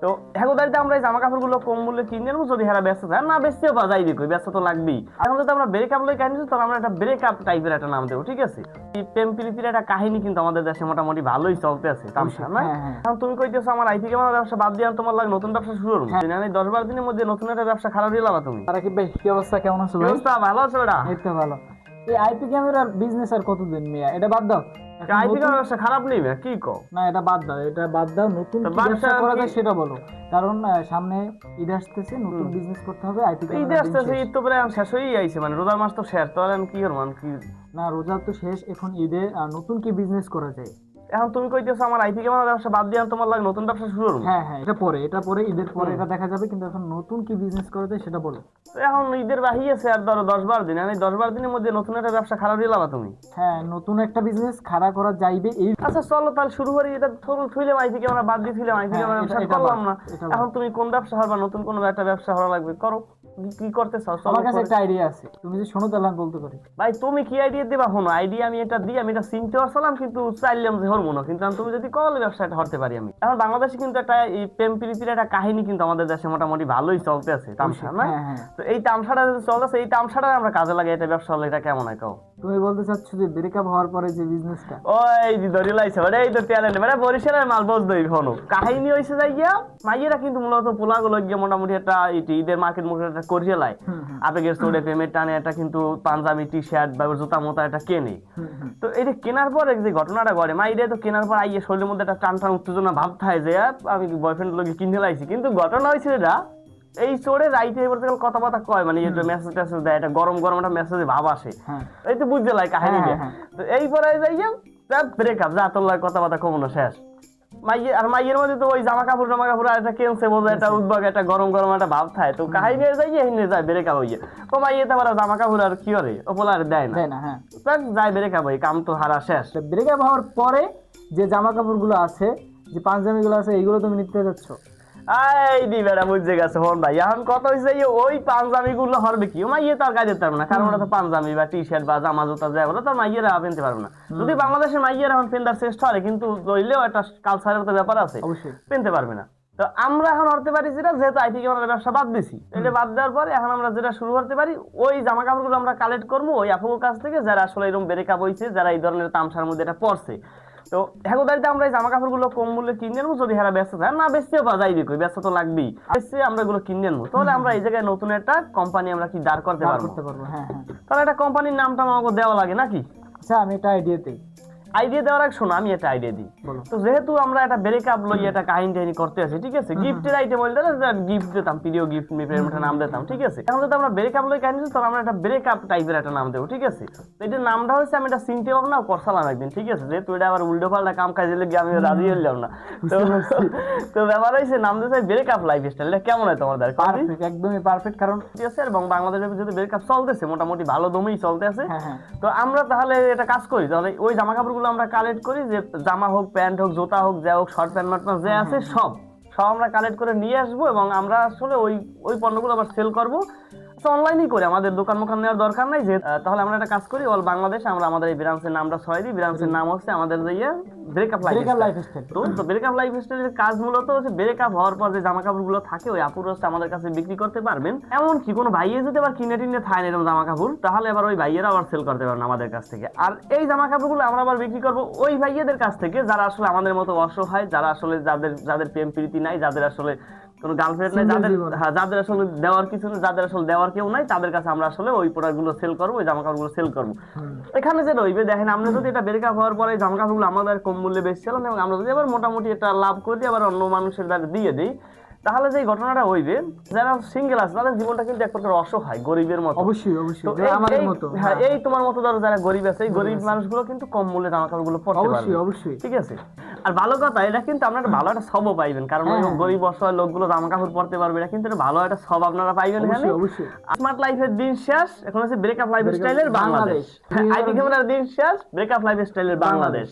তো হেগোদারিতে আমরা এই জামা কাপড়গুলো কম মূল্যে কিনে নেবো, যদি হেরা ব্যস্ত থাকে না বেচতেও পাওয়া যায় দেখো, ব্যস্ত তো লাগবেই। এখন যদি আমরা ব্রেকআপ লই কাহিনী, তখন আমরা একটা ব্রেকআপ টাইপের একটা নাম দেবো, ঠিক আছে? এই প্রেম প্রীতির একটা কাহিনী কিন্তু আমাদের দেশে মোটামুটি ভালোই চলতে আছে, তামসা না? এখন তুমি কইতেছো আমার আইটি কেমন ব্যবসা বাদ দিয়ে তোমার লাগে নতুন ব্যবসা শুরু করবো, জানি 10-12 দিনের মধ্যে নতুন একটা ব্যবসা খারাপ দিয়ে লাবা তুমি। রাকিব ভাই, কি অবস্থা, কেমন আছো ভাই? অবস্থা ভালো আছে ওটা? এই তো ভালো। এই আইপি ক্যামেরার বিজনেস আর কতদিন মিয়া? এটা বাদ দাও। এখন আইটি নতুন- ব্যবসা খারাপ নেই কি কও? না, এটা বাদ দাও, এটা বাদ দাও। নতুন তো কি ব্যবসা ব্যবসা করা কি- যায় সেটা বলো। কারণ সামনে ঈদ আসতেছে, নতুন বিজনেস করতে হবে। আইপি ঈদ ক্যামেরা আসতেছে, ঈদ তো প্রায় শেষ হয়েই আইছে, মানে রোজার মাস তো শেষ, তো আর আমি কি করবো কি? না, রোজা তো শেষ, এখন ঈদে নতুন কি বিজনেস করা যায়? এখন তুমি কইতেছো আমার আইটি কেমন ব্যবসা বাদ দিয়ে তোমার লাগে নতুন ব্যবসা শুরু করবো। হ্যাঁ হ্যাঁ, এটা পরে ঈদের পরে এটা দেখা যাবে, কিন্তু এখন নতুন কি বিজনেস করা যায় সেটা বলো। তো এখন ঈদের বাহি আছে আর ধরো 10-12 দিন, আমি 10-12 দিনের মধ্যে নতুন একটা ব্যবসা খারাপ দিয়ে লাবা তুমি। হ্যাঁ, নতুন একটা বিজনেস খাড়া করা যাইবে এই। আচ্ছা চলো তাহলে শুরু করি, এটা থইলে আইটি কেমন বাদ দিয়ে থইলাম, আইটি কেমন ব্যবসা এটা করলাম না। এটা বাদ। এখন তুমি কোন ব্যবসা হবে, নতুন কোন একটা ব্যবসা হওয়া লাগবে, করো কি করতে চাও চলো আমার কাছে করে। একটা আইডিয়া আছে, তুমি যে শোনো তাহলে আমি বলতে পারি। ভাই তুমি কি আইডিয়া দিবা? শোনো, আইডিয়া আমি এটা দিই, আমি এটা চিনতে পারছিলাম কিন্তু চাইলাম যে হরমো না, কিন্তু তুমি যদি কল ব্যবসাটা হতে পারি আমি। এখন বাংলাদেশে কিন্তু একটা এই প্রেম প্রীতির একটা কাহিনী কিন্তু আমাদের দেশে মোটামুটি ভালোই চলতে আছে, তামসা না? হ্যাঁ হ্যাঁ। তো এই তামসাটা যদি চলতেছে, এই তামসাটা আমরা কাজে লাগাই, এটা ব্যবসা হলে এটা কেমন হয় কও? তুমি বলতে চাচ্ছ যে ব্রেকআপ হওয়ার পরে যে বিজনেসটা? ওই যে ধরি লাইছে মানে এই তো ট্যালেন্ট মানে বরিশালের মাল বস দই হনো কাহিনী হইছে যাই গিয়া মাইয়েরা কিন্তু মূলত পোলাগুলো গিয়ে মোটামুটি একটা ঈদের মার্কেট মুখে একটা করিয়ে লাই আবেগের চোড়ে প্রেমের টানে একটা কিন্তু পাঞ্জাবি টি শার্ট বা জুতা মোতা একটা কেনে। তো এটা কেনার পর যে ঘটনাটা ঘটে মাইরে তো কেনার পর আইয়ে শরীরের মধ্যে একটা টান টান উত্তেজনা ভাব থাকে যে আমি বয়ফ্রেন্ড লোকে কিনে লাইছি, কিন্তু ঘটনা হয়েছে এটা এই চোরে রাইতে এবার কথাবার্তা কয়, মানে মেসেজ টেসেজ দেয়, একটা গরম গরম একটা মেসেজ ভাব আসে, এই তো বুঝতে লাই কাহিনী। তো এই পরে যাইয়া ব্রেকআপ যা তোর লাগে কথাবার্তা কমনো শেষ। মাইয়ে আর মাইয়ের মধ্যে তো ওই জামা কাপড় আর একটা কেনছে বোঝা একটা উদ্যোগ একটা গরম গরম একটা ভাব থাকে, তো কাহিনী যাইয়ে হিনে যায় ব্রেকআপ হইয়ে। ও মাইয়ে তো আবার জামা কাপড় আর কি করে ও বলে আর দেয় না, হ্যাঁ। যায় ব্রেকআপ হই, কাম তো হারা শেষ। ব্রেকআপ হওয়ার পরে যে জামা কাপড়গুলো আছে, যে পাঞ্জাবি গুলো আছে, এইগুলো তুমি নিতে যাচ্ছ? এই দি বেড়া বুঝে গেছে ফোন ভাই। এখন কথা হয়েছে ওই পাঞ্জাবি গুলো হরবে কি, মাইয়ে তো আর গায়ে দিতে পারবে না, কারণ ওটা তো পাঞ্জাবি বা টি শার্ট বা জামা জুতা যায় বলে তো মাইয়েরা পেনতে পারবে না। যদি বাংলাদেশের মাইয়েরা এখন পেন্দার চেষ্টা করে, কিন্তু রইলেও একটা কালচারের তো ব্যাপার আছে, অবশ্যই পেনতে পারবে না। তো আমরা এখন হতে পারি যেটা, যেহেতু আইটি ক্যামেরার ব্যবসা বাদ দিছি, এটা বাদ দেওয়ার পরে এখন আমরা যেটা শুরু করতে পারি, ওই জামা কাপড়গুলো আমরা কালেক্ট করবো ওই আপুর কাছ থেকে, যারা আসলে এরকম ব্রেকআপ হয়েছে, যারা এই ধরনের তামসার মধ্যে এটা পড়ছে। তো হেগোদারিতে আমরা এই জামা কাপড়গুলো কম মূল্যে কিনে নেবো, যদি হেরা ব্যস্ত থাকে না বেচতেও পাওয়া যায় দেখো, ব্যস্ত তো লাগবেই, বেচতে আমরা এগুলো কিনে নেবো। তাহলে আমরা এই জায়গায় নতুন একটা কোম্পানি আমরা কি দাঁড় করতে পারবো। হ্যাঁ হ্যাঁ। তাহলে একটা কোম্পানির নামটা আমাকে দেওয়া লাগে নাকি? আচ্ছা, আমি একটা আইডিয়া দিই। আইডিয়া দেওয়ার আগে শোনো আমি একটা আইডিয়া দিই। তো যেহেতু আমরা একটা ব্রেকআপ লই একটা কাহিনী টাহিনী করতে আছি, ঠিক আছে, গিফটের আইটেম বলতে গিফট দিতাম, প্রিয় গিফট প্রেমের নাম দিতাম, ঠিক আছে। এখন যদি আমরা ব্রেকআপ লই কাহিনী তখন আমরা একটা ব্রেকআপ টাইপের একটা নাম দেবো, ঠিক আছে। তো এটার নামটা হচ্ছে আমি এটা চিনতে পারবো না করছিলাম একদিন, ঠিক আছে, যেহেতু এটা আবার উল্টো পাল্টা কাম কাজে লেগে আমি রাজি হইলাম না। তো ব্যাপার হয়েছে নাম দিতে ব্রেকআপ লাইফস্টাইল, এটা কেমন হয় তোমাদের? পারফেক্ট, একদমই পারফেক্ট। কারণ ঠিক আছে, এবং বাংলাদেশে যদি ব্রেকআপ চলতেছে মোটামুটি ভালো দমেই চলতে আছে, হ্যাঁ। তো আমরা তাহলে এটা কাজ করি, তাহলে ওই জামা কাপড়গুলো আমরা কালেক্ট করি, যে জামা হোক প্যান্ট হোক জুতা হোক যা হোক শর্ট প্যান্ট মার্ট যে আছে সব আমরা কালেক্ট করে নিয়ে আসবো, এবং আমরা আসলে ওই পণ্যগুলো আবার সেল করবো। অনলাইনেই করি, আমাদের দোকান মোকান নেওয়ার দরকার নাই যে। তাহলে আমরা একটা কাজ করি, অল বাংলাদেশ আমরা আমাদের এই ব্রাঞ্চের নামটা ছড়াই দিই। ব্রাঞ্চের নাম হচ্ছে আমাদের ব্রেকআপ লাইফস্টাইল। তো ব্রেকআপ লাইফস্টাইলের কাজ মূলত হচ্ছে ব্রেকআপ হওয়ার পর যে জামা কাপড়গুলো থাকে ওই আপুর হচ্ছে আমাদের কাছে বিক্রি করতে পারবেন। এমন কি কোনো ভাইয়ে যদি আবার কিনে টিনে থাকে এরকম জামা কাপড়, তাহলে আবার ওই ভাইয়েরা আবার সেল করতে পারবেন আমাদের কাছ থেকে। আর এই জামা কাপড়গুলো আমরা আবার বিক্রি করবো ওই ভাইয়েদের কাছ থেকে যারা আসলে আমাদের মতো অসহায়, যারা আসলে যাদের প্রেম প্রীতি নাই, যাদের আসলে কোনো গার্লফ্রেন্ড নাই, যাদের আসলে দেওয়ার কিছু নেই, যাদের আসলে দেওয়ার কেউ নাই, তাদের কাছে আমরা আসলে ওই প্রোডাক্টগুলো সেল করবো, ওই জামা কাপড়গুলো সেল করবো। এখানে যে রইবে দেখেন, আমরা যদি এটা ব্রেকআপ হওয়ার পরে জামা কাপড়গুলো আমাদের কম মূল্যে বেচছিলাম, এবং আমরা যদি আবার মোটামুটি এটা লাভ করে আবার অন্য মানুষের দ্বারা দিয়ে দিই, তাহলে যে ঘটনাটা হইবে, যারা সিঙ্গেল আছে তাদের জীবনটা কিন্তু এক প্রকার অসহায় গরিবের মতো। অবশ্যই আমাদের মতো। হ্যাঁ, এই তোমার মতো ধরো যারা গরিব আছে, এই গরিব মানুষগুলো কিন্তু কম মূল্যে জামা কাপড়গুলো পড়তে পারবে, অবশ্যই। ঠিক আছে। আর ভালো কথা, এটা কিন্তু আপনারা ভালো একটা সব পাইবেন, কারণ ওই গরিব অসহায় লোকগুলো জামা কাপড় পড়তে পারবে, এটা কিন্তু ভালো একটা সব আপনারা পাইবেন এখানে। স্মার্ট লাইফের দিন শেষ, এখন হচ্ছে ব্রেকআপ লাইফস্টাইলের বাংলাদেশ। আইটি ক্যামেরার দিন শেষ, ব্রেকআপ লাইফস্টাইলের বাংলাদেশ।